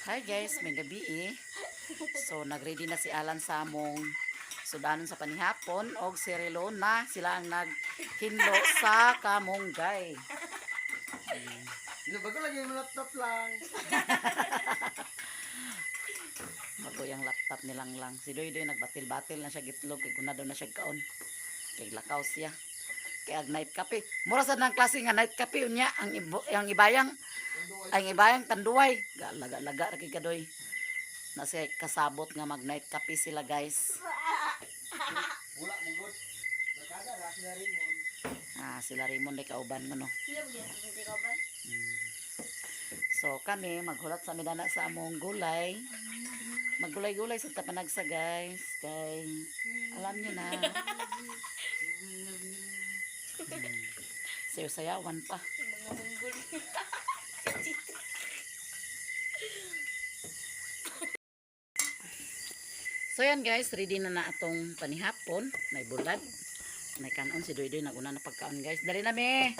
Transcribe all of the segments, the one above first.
Hi guys, may gabi eh. So nagready na si Alan sa among sudanon sa panihapon og si Relo na sila ang naghinlo sa kamunggay. Bago lagi yung laptop lang. Bago yung laptop nilang lang. Si Doy nagbatil-batil na siya gitlog kay kuna daw na siya kaon. Kay lakaw siya. Kay night cafe. Mura sa nang klase nga night cafe unya ang ibayang tanduay. Laga-laga ra kay kadoy. Na siya kasabot nga mag night cafe sila guys. Wala mo good. Nakada ra sila Raymond. Sila Raymond ay kauban mo no. Sila mo yan sa kauban? So kami maghulat sa midana sa among gulay. Maggulay-gulay sa tapanagsa guys. Kay alam nyo na. Sayo-sayawan pa. Mga munggol. So yan guys, ready na atong panihapon. May bulad. May kanon si Doy naguna na pagkaon guys. Dali na me.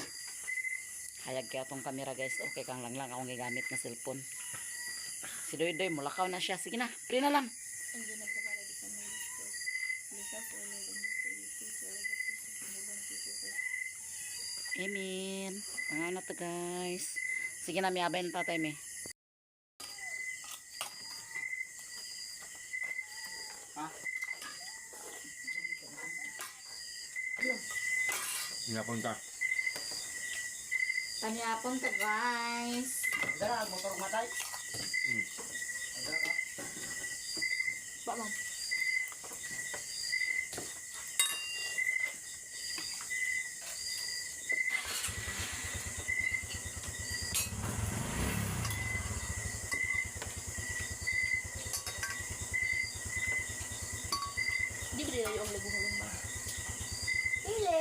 Hayag kaya atong camera guys. Okay kang lang akong gigamit na cellphone. Si Doy mulakaw na siya. Sige na, pre na lang. Hindi na pa para di ka may gusto. Lisa po ulit ang gusto. Amen. Ano na to guys. Sige na, may abay na tatay me. Nga punta. Panihapon to guys. Dara motor matay. Pak man. Di ba nila yung laguhulong ba? Dili.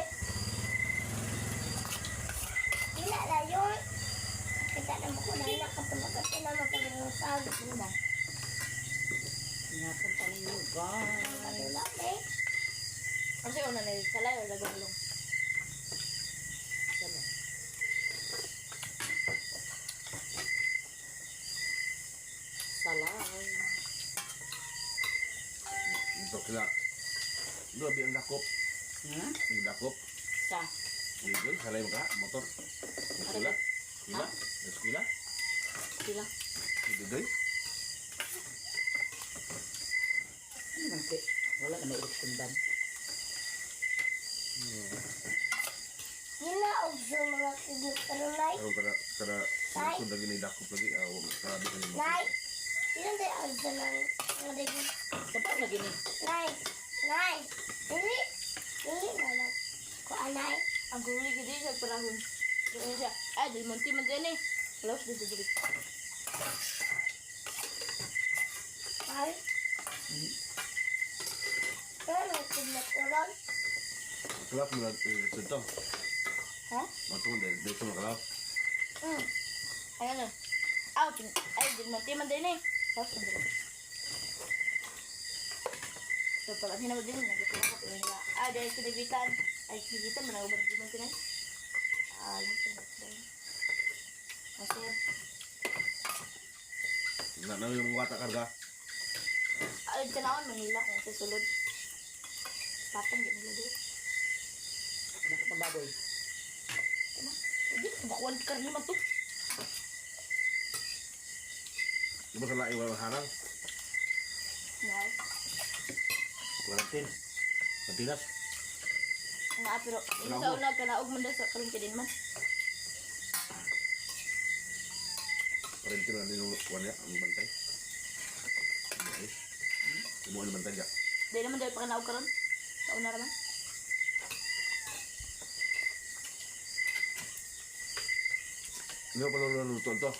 Dila na yun. Kita na mo ko na nakapulagat na mapag-usag. Ano ba? Pinapon pa ninyo guys. Kadula eh. Ano sa'yo na salay o laguhulong? Salay. Ito kila. Grabe ang dakop. Ang dakop. Sa. Dito salay mo ka motor. Eskwela. Eskwela. Eskwela. Sila. Dito doy. Ano man si? Wala na may ilukundan. Dila og sa mga kibig karulay. Pero kada sud lagi ni dakop lagi. Kada di ni Nay. Dila tayo og sa mga digi. Sapat lagi ni. Nay. Nay. Dili. Dili na lang. Ko anay. Ang guli gidi sa parahon. Ano siya? Ay, del monti man din eh. Laos din sa gili. Ay. Pero kibig karulay. Kalap mo na ito. Ha? Matong dito mo kalap. Ayan na. Ay, del monti man din eh. Laos din gili. So, pag hinawag din, nagkakakap yun nila. Dahil kinibitan. Ay, kinibitan, managubad din man tinay. Gusto mo din. Masir. Na yung wata karga. Ay, kanawon, Manila kung sa sulod. Patang, di nila din. Bakit ang baboy? Hindi, bakuan ka rin naman to. Di ba sa laing walang harang? Wow. Quarantine. Mantinas. Nga, pero yung sa una, kanaog man daw sa karoon ka din man. Quarantine na ninukuan niya ang bantay. Ibuan ang bantay niya. Di naman daw pa kanaog karoon. Sa una naman. Hindi ko pa luluto ito.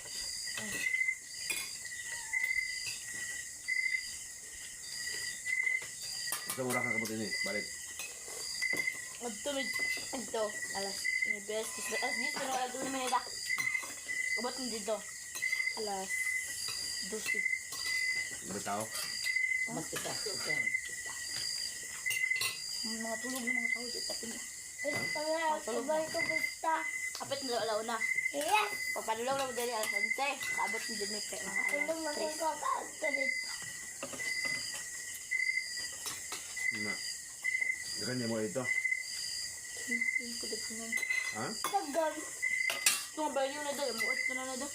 Ito mura kang kabut ini. Balik. Magtumid. Ito, alas. May best. Alas dito, pero alas doon naman nila. Kabot mo dito. Alas 12. Mga tao. Mas kita. Mga tulog ng mga tao dito. Pati na. Ito nga, sabay ko gusta. Kapit na alaw na. Yes. Papadulong lang dali ang sante. Kaabot ni Dinit kay mga Ano alas maging 3. kakaagkalit? Na. Ganyan mo ito. Yung kulit ko nun. Ha? Tagal. Ito nga ba yun na doon? Muot ko na doon.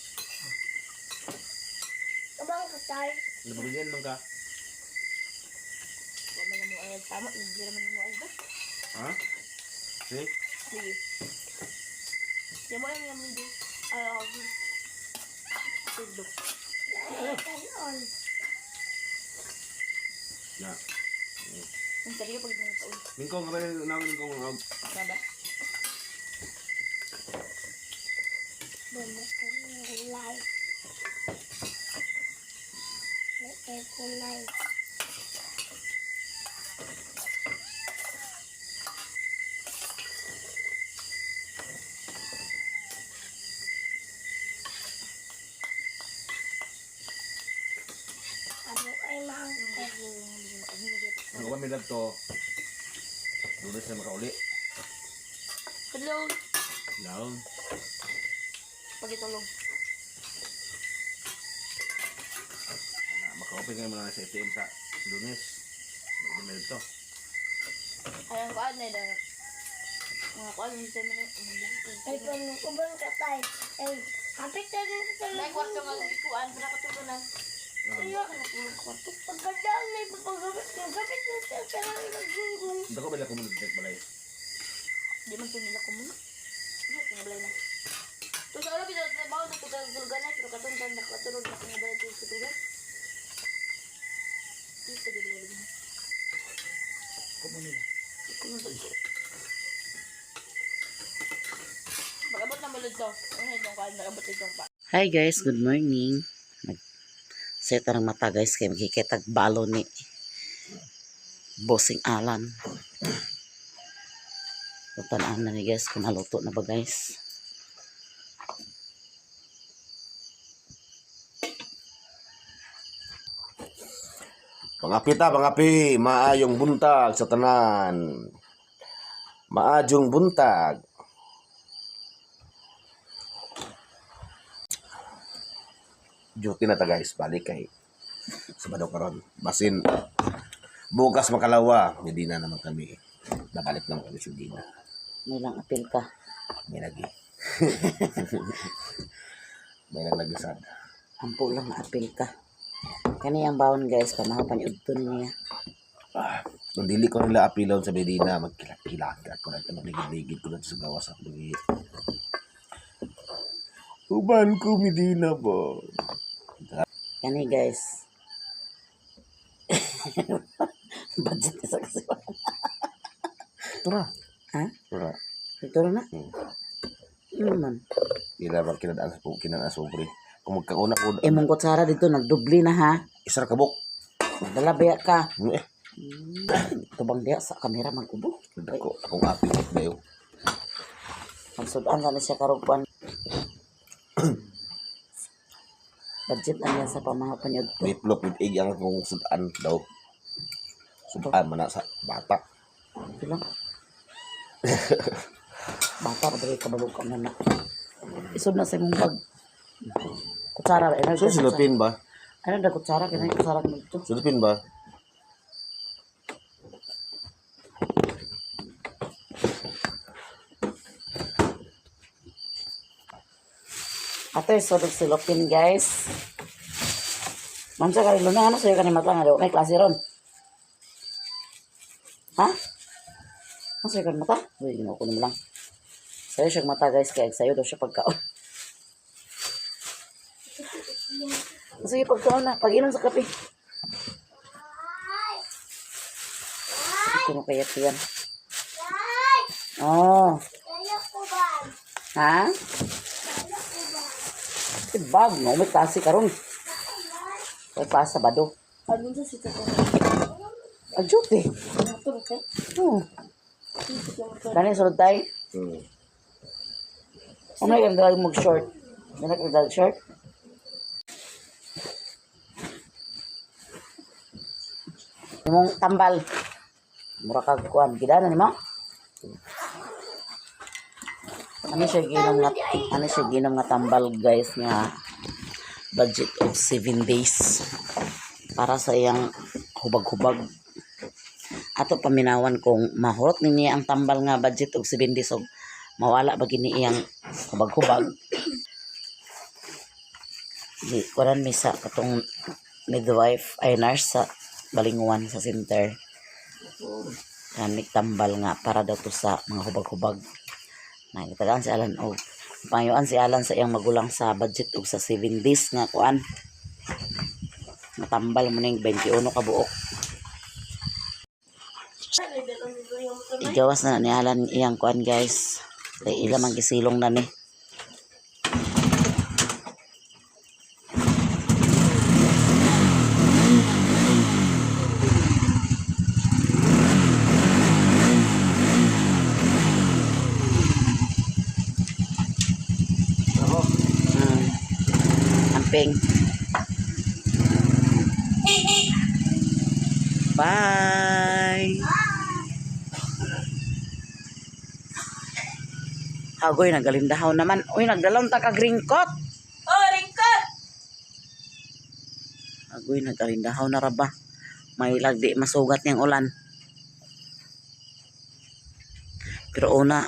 Abang kasal. Nabagyan man ka. Wala man mo ayag tama. Hindi naman mo ayag ba? Ha? See? Sige. Di mo ayag yung hindi. Ay, ako. Tudok. Kanon. Na. Ang tariyo pag doon taon. Mingkong, kapag namin mingkong ang Nada. Bumas ko yung kulay. May kulay. Ano ay maangkot? Ang kami lang to. Lunes na makauli. Hello. Laon. Pagitulog. Maka-open kayo muna sa ATM sa Lunes. Kami lang to. Ay, ang kuan na doon. Mga kuan, hindi tayo Ay, kung kubang katay. Ay, kapit na rin sa may kwarto nga kuan, para katugunan. Kaya ka natulog kwarto. Pagkadaan na ipapagamit ko. Kapit na siya sa nagbunggong. Hindi ko bala kumunod balay. Di man pinila ko muna. Ay, pinablay na. To sa araw, pinagtrabaho na tutulgan na, pero katuntan na katulog na pinabalay ko sa tulog. Dito, di balay na. Kumunila. Mag-abot na malod to. Ano yung kuan, mag-abot itong pa. Hi guys, good morning. Set ng mata guys kay magkikitag balo ni Bossing Alan. Tutanaan na ni guys kung naluto na ba guys. Pangapita, pangapi, maayong buntag sa tanan. Maadjong buntag. Duty na ta guys, balik kay Sabado karon. Basin bukas makalawa, hindi na naman kami. Babalik lang kami sa Dina. May lang apil ka. May lagi. May lagi sad. Ampo lang na apil ka. Kani ang bawon guys, pamahapan udto niya. Kung dili ko nila apilon sa Medina, magkilat-kilat ako na magligid-ligid ko na sa gawas ako. Uban ko Medina ba? Kani guys. Budget isa kasi. Tura. Ha? Tura. Ito na. Man. Ila ba kinadaan sa kinadaan sa sobre. Kung magkauna ko, Imong kutsara dito nagdubli na ha. isa ka kabok. Dala baya ka. Eh, Tubang diya sa kamera magkubo. ako, akong apilit na yun. Magsudan na siya karupan. Budget na yan sa pamahapan yun. May plop with egg ang kung sudan daw. Sudan man na sa bata. Ito lang. Bata pa dali kabalog ka na na. Isod na sa imong bag. Kutsara. So, sulupin ba? Ano na kutsara? Kaya na kutsara mo ito. Sulupin ba? Ato yung sodok silopin guys. Mansa ka rin ano sa'yo ka ni mata nga daw. May klase ron. Ha? Ano sa'yo ka ni mata? Uy, ginukunin mo lang. Sa'yo siya mata guys. Kaya sa'yo daw siya pagkaon. Sige, pagkaon na. Pag-inom sa kape. Ito mo kaya yan. Oh. Kaya ko ba? Ha? Bag, no? May klase ka ron. May klase Sabado. Ano sa sito ko? Adyot eh. Tulog ka? Oo. Dani, sunod tayo. Ano yung dalag mag-short? Ano yung dalag short? Yung tambal. Mura ka kuhan. Gidana ni mo? Ano siya ginom nga tambal guys nga budget of 7 days para sa iyang hubag-hubag. Ato paminawan kung mahurot ninyo ang tambal nga budget of 7 days, so mawala ba gini iyang hubag-hubag. Di kuran mi sa katong midwife ay nurse sa Balinguan sa center. Kanik tambal nga para daw to sa mga hubag-hubag. Nakitagaan si Alan og pangayuan si Alan sa iyang magulang sa budget og sa 7 days nga kuan. Matambal mo ning 21 ka buok. Igawas na ni Alan iyang kuan guys. Kay ila man gisilong na ni. Amping. Bye. Agoy, nagalindahaw naman. Uy, nagdalawang ta kag ringkot. Oh, ringkot! Agoy, nagalindahaw na raba. May lagdi masugat niyang ulan. Pero una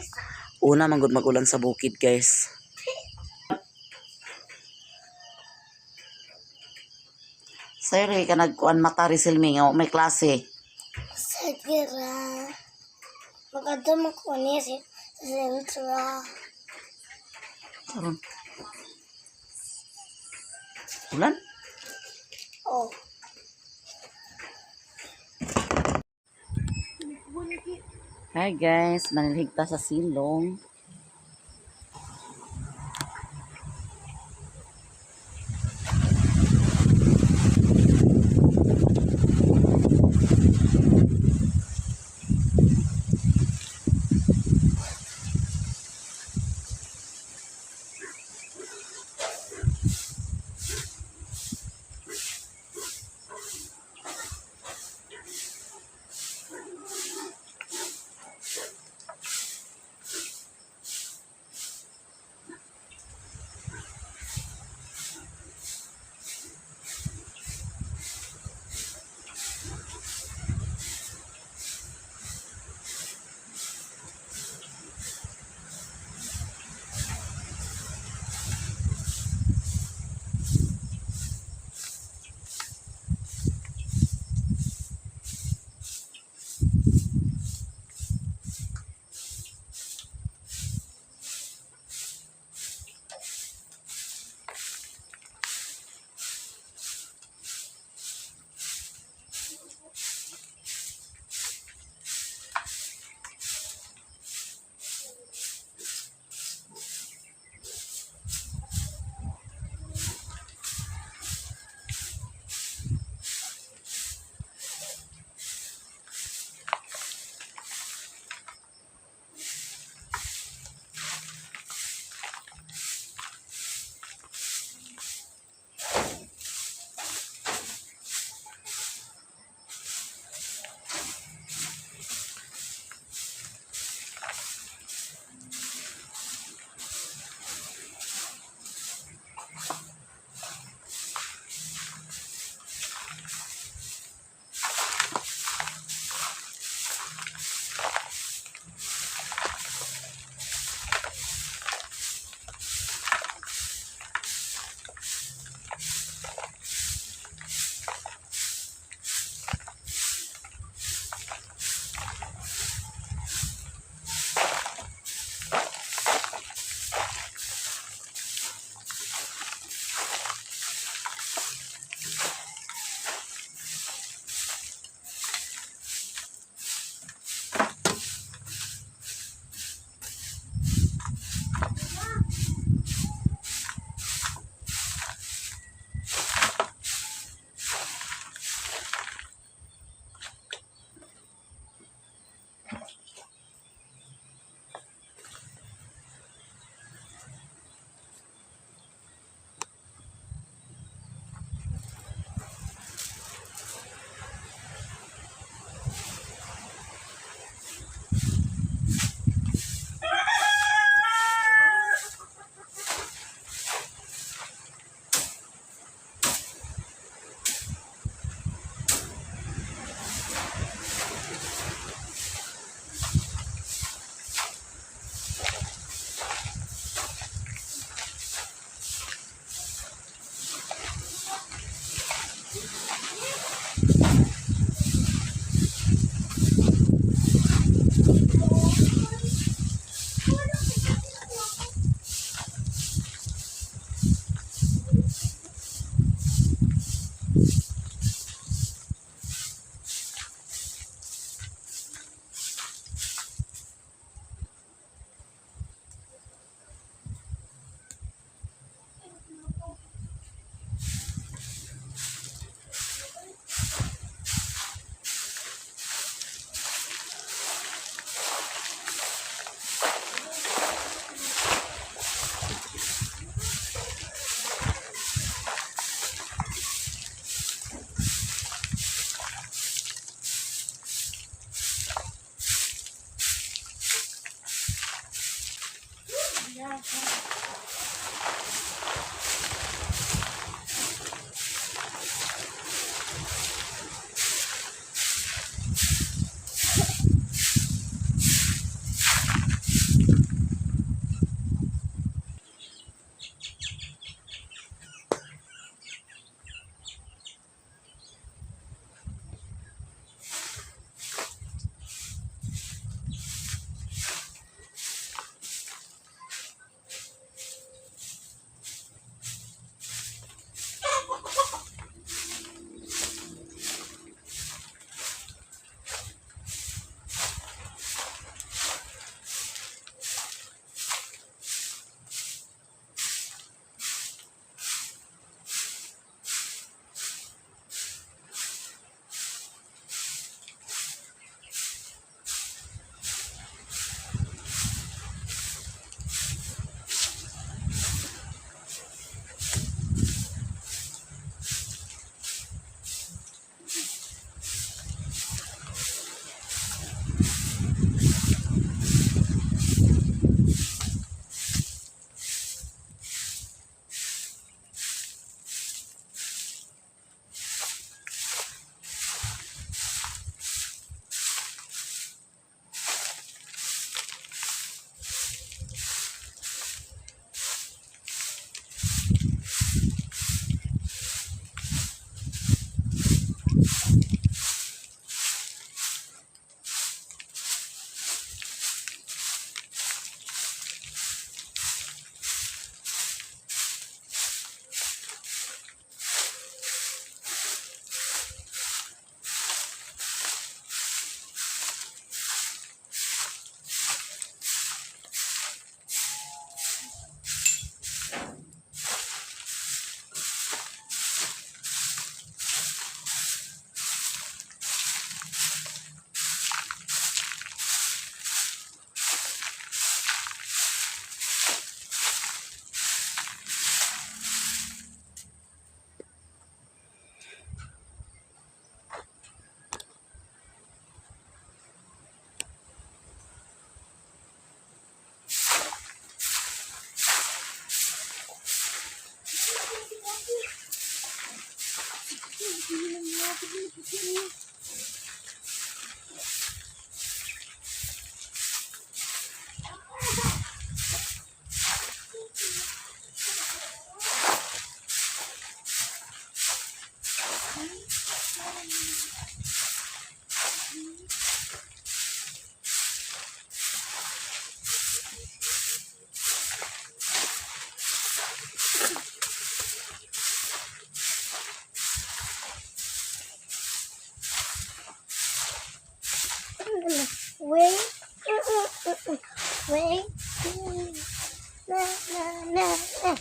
manggod magulan sa bukid, guys. Sir, ka nagkuan mata resilming o may klase. Sagira. Maganda ko niya si Sentra. Karon. Ulan? Oh. Hi guys, manilhigta sa silong. Wait. Wait. Na, na, na, na.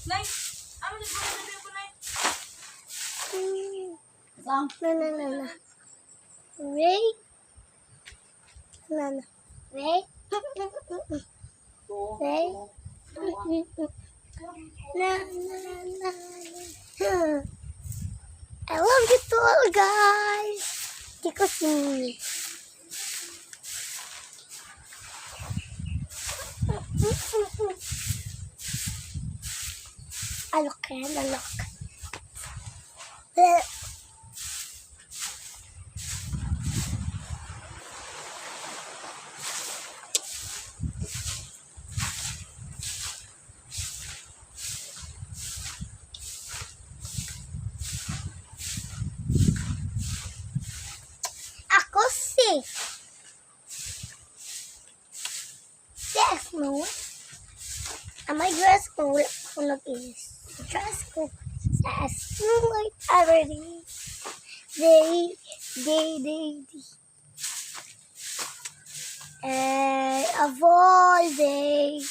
Nay, ano na ba sabi ko, Nay? Saan? Na. Wait. Na. Wait. Wait. Na. I love you all, guys. Because alok yan, alok. Ako yes, no. May dress ko, wala ko nag-is. Dress ko sa Snow White already. Day. And of all day.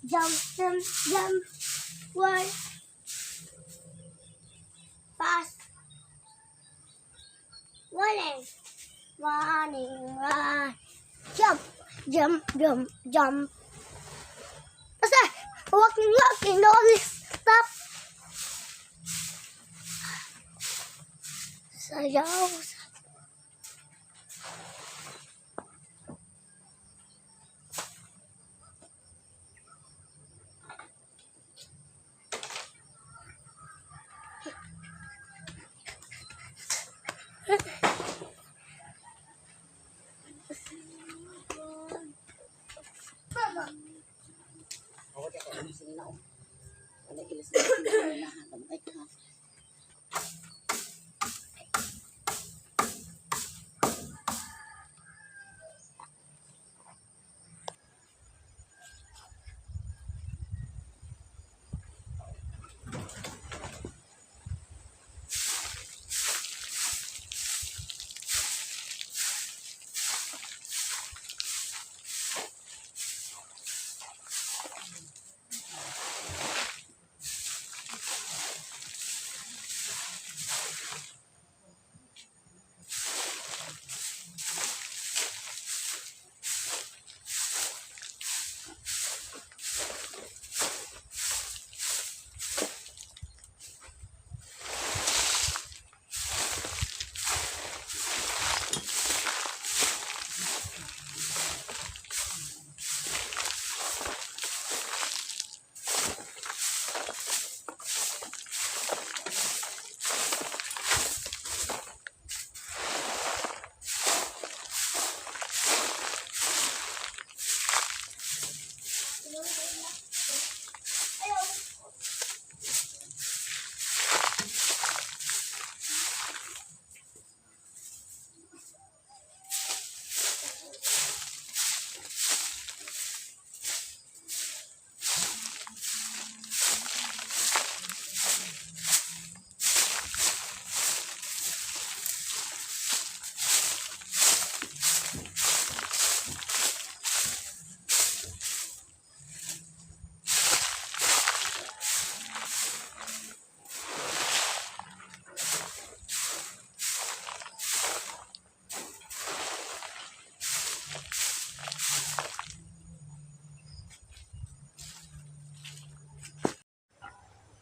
Jump. One. Fast. Running. Run. Jump. Basta, walking, don't stop. Sayaw. Ako di ako alisin na. Wala ilis na. Ay ka.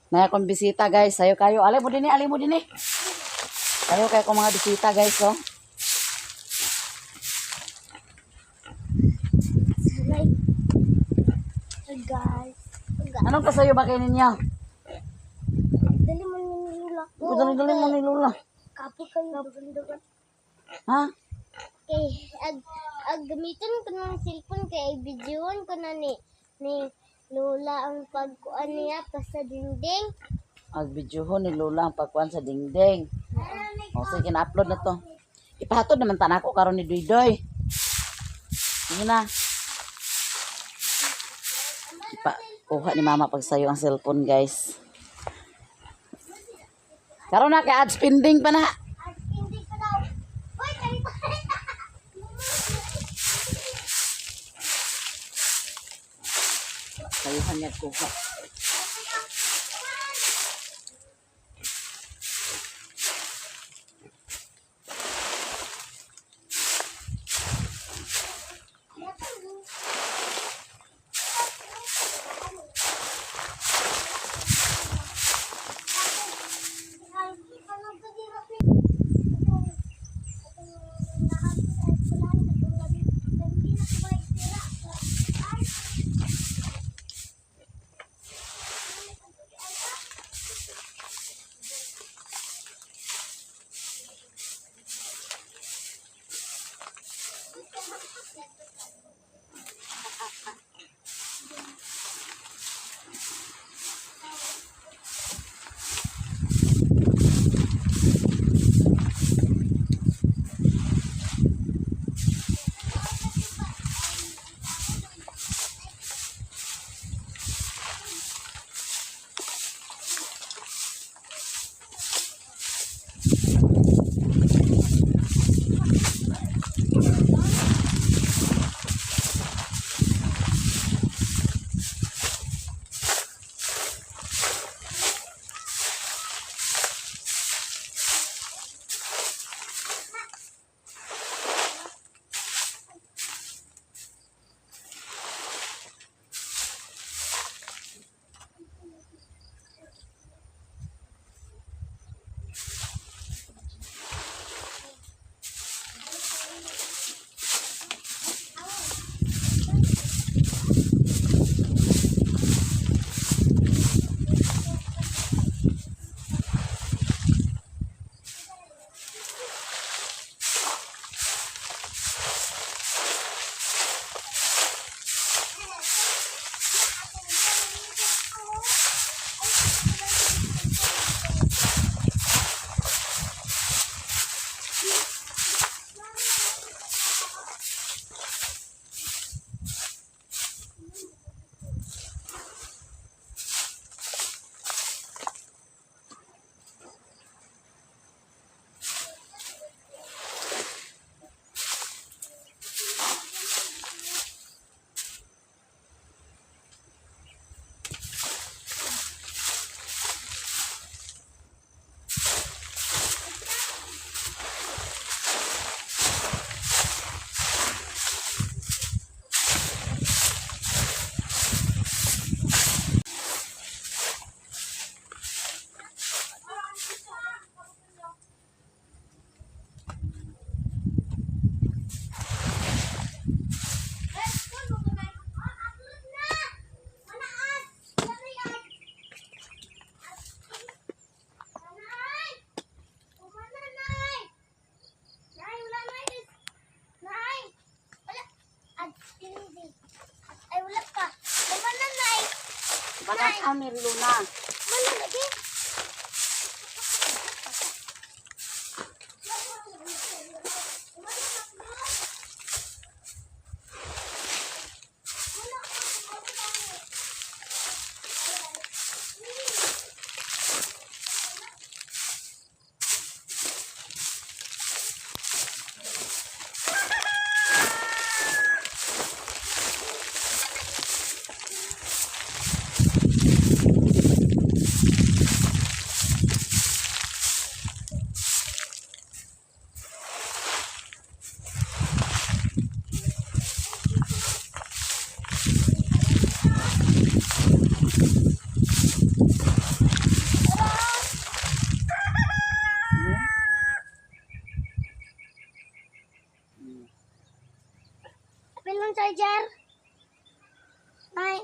Na akong bisita guys. Sayo kayo. Alay mo din eh. Alay mo din eh. Sayo kayo kong mga bisita guys. Oh. Like, guys. Anong pasayo ba kayo ninyo? Dali mo nila ko. Dali mo ni Lola. Kapo kayo. Dugan-dugan. Ha? Okay, gamitin ko ng cellphone kay videoan ko na ni Lola ang pagkuan niya pa sa dingding.Ag-videohon ni Lola ang pagkuhan sa dingding. O sige, na-upload na to. Ipahatod naman tanako karon ni Duydoy. Sige na. Kuha ni Mama pag sayo ang cellphone guys. Karon na kay ad spending pa na. Hindi pa daw. Hoy, kanito. Sayuhan niya kuha. Bakit Amir Luna? Mana lagi? ang charger? Ay.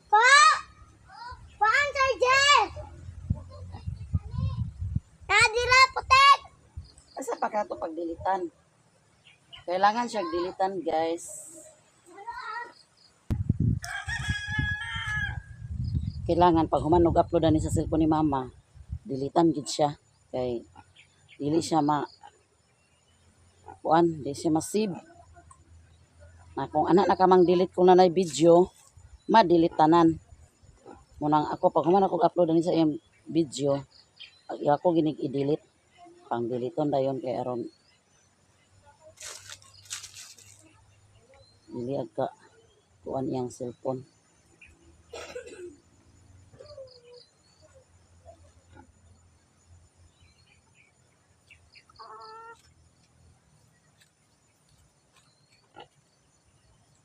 Pa! Pa ang charger! Nadira, putek! Asa pa ka ito pagdilitan? Kailangan siya dilitan, guys. Kailangan pag humanog upload ni sa cellphone ni mama, dilitan gid siya kay dili siya di siya ma-save. Na kung anak na kamang delete kung nanay video, ma-delete tanan. Munang ako pag human ako upload ni sa iyang video, ako ginig i-delete. Pang deleton dayon kay aron dili agka kuan iyang cellphone.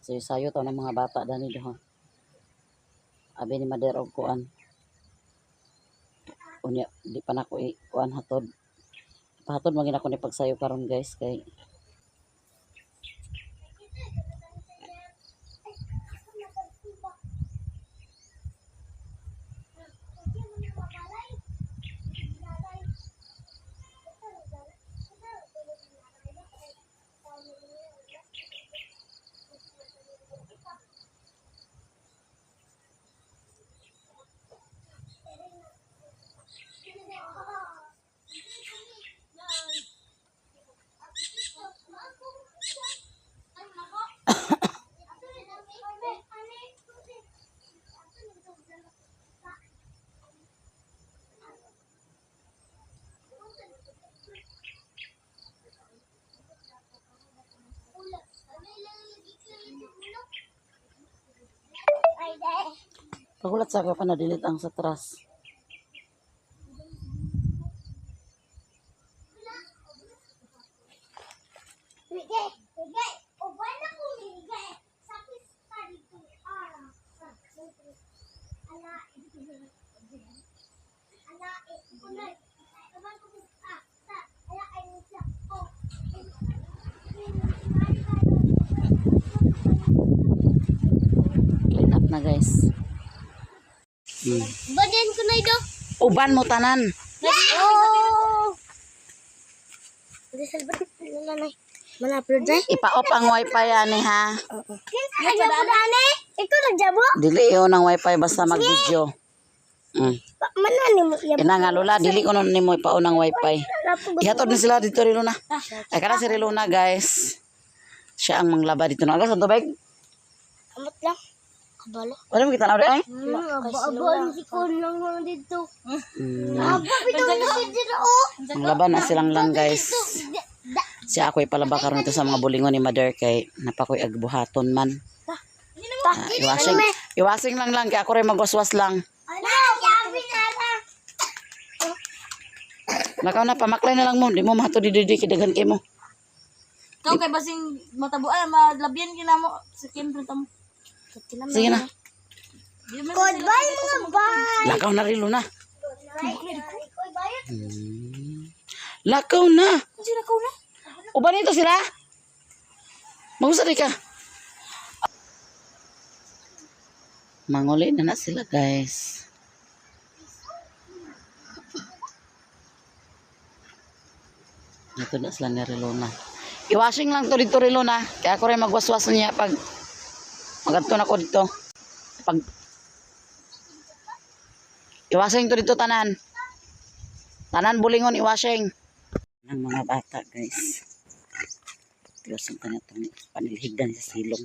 Sayo to ng mga bata dani do. Abi ni Mader og kuan. Unya di pa nako kuan hatod. Pahatod magin ako ni pagsayo karon guys kay pagulat sa ako pa na-delete ang sa trust. Bigay. O ba na kung bigay? Sakit pa dito. Ala, kunay. Kaman ko ala ay siya. Clean up na guys. Badan ko na ito. Uban mo tanan. Oh! Salbat nanay. Mana-upload na? Ipa-off ang wifi ani ha. Ayaw mo na, ane? Ito nagjabo? Dili yun ang wifi basta mag-video. Manani mo iya. Ina nga lola, dili ko nun nimo ipaon ang wifi. Ihatod na sila dito rin Luna. Ay kana si Luna guys. Siya ang manglaba dito na. Alas ang tubig? Amot lang. Kabalo. Wala mo kita na ay? Aba, si Kon lang mo dito. Aba, bitaw na si Dira, oh. Ang laban na silang lang guys. Siya ako'y palaba karon ito sa mga bulingon ni Mother kay napakoy agbuhaton man. Iwasing lang kay ako rin magwaswas lang. Ano? Yabi na lang. Lakaw na, pamaklay na lang mo. Di mo mahato di kidagan kay mo. Ikaw kay basing matabuan, malabyan kina mo. Sikin rin mo. Sige na. Goodbye mga bye. Lakaw na rin Luna. Goodbye. Lakaw na. Sino ko na? Uban ito sila? Magusari ka. Manguli na sila guys. Ito na sila ni Rilona. Iwashing lang to dito Rilona. Kaya ako rin magwaswas niya pag magadto na ko dito. Pag iwashing to dito tanan. Tanan bulingon iwashing. Ng mga bata guys. Tiwasan ka na itong panilhigdan sa silong.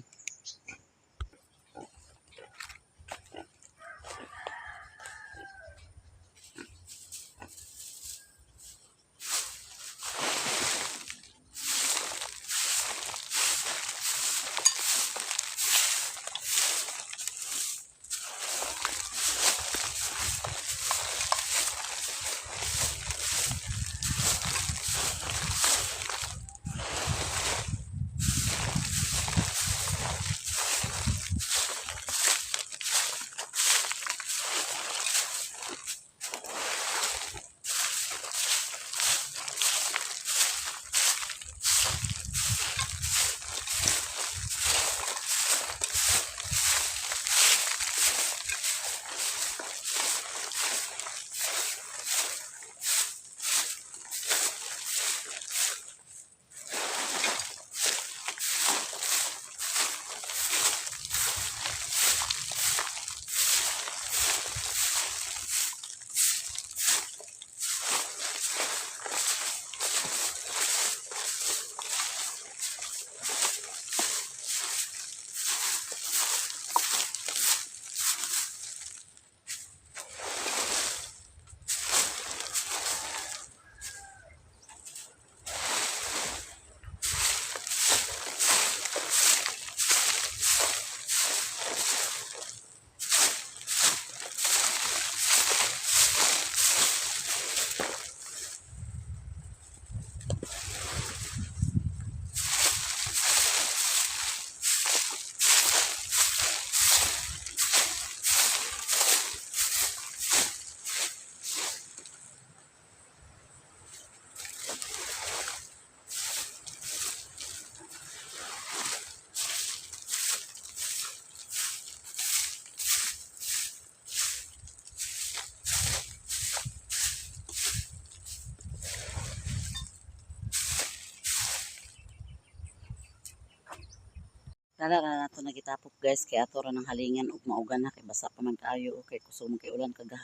Kada ra nato nagitapok guys kay ato ra ng halingan ug maugan na kay basa pa man kaayo kay kusog kay ulan kaga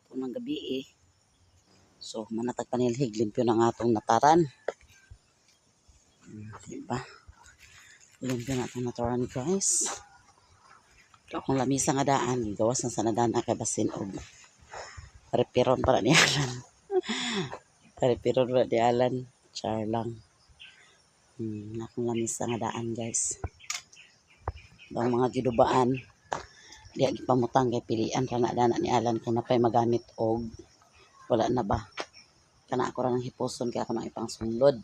tunang gabi eh. So manatag panilhig limpyo ng atong nataran. Diba? Limpyo na itong nataran guys. Ito akong lamisa nga daan. Gawas na sa nadana kay basin og repiron para ni Alan. Repiron para ni Alan. Char lang. Akong lamisa nga daan guys. Ang mga gidubaan. Di agi pamutang kay pilian ra na dana ni Alan kung napay magamit og wala na ba. Kana ako ra ng hipuson kaya ako nang ipang sulod.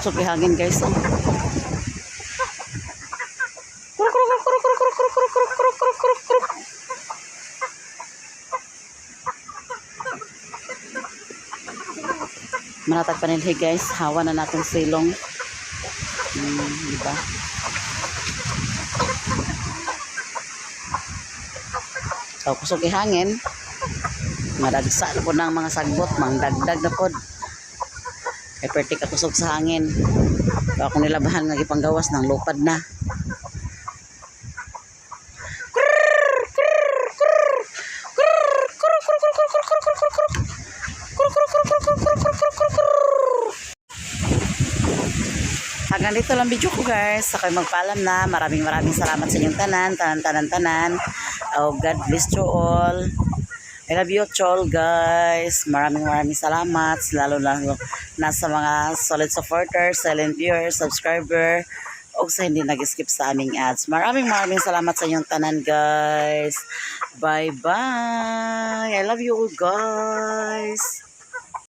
So hangin guys. Manatag panilhig guys, hawa na natong silong. Diba? So kusog ihangin. Madagsa na po ng mga sagbot, mangdagdag na po. Kaya perti ka kusog sa hangin. So akong nilabahan nga gipanggawas ng lupad na. Hanggang dito lang video ko guys. Ako'y magpaalam na. Maraming salamat sa inyong tanan. Oh, God bless you all. I love you all guys. Maraming salamat. Lalo na sa mga solid supporters, silent viewers, subscriber, o sa hindi nag-skip sa aming ads. Maraming salamat sa inyong tanan guys. Bye bye. I love you all guys.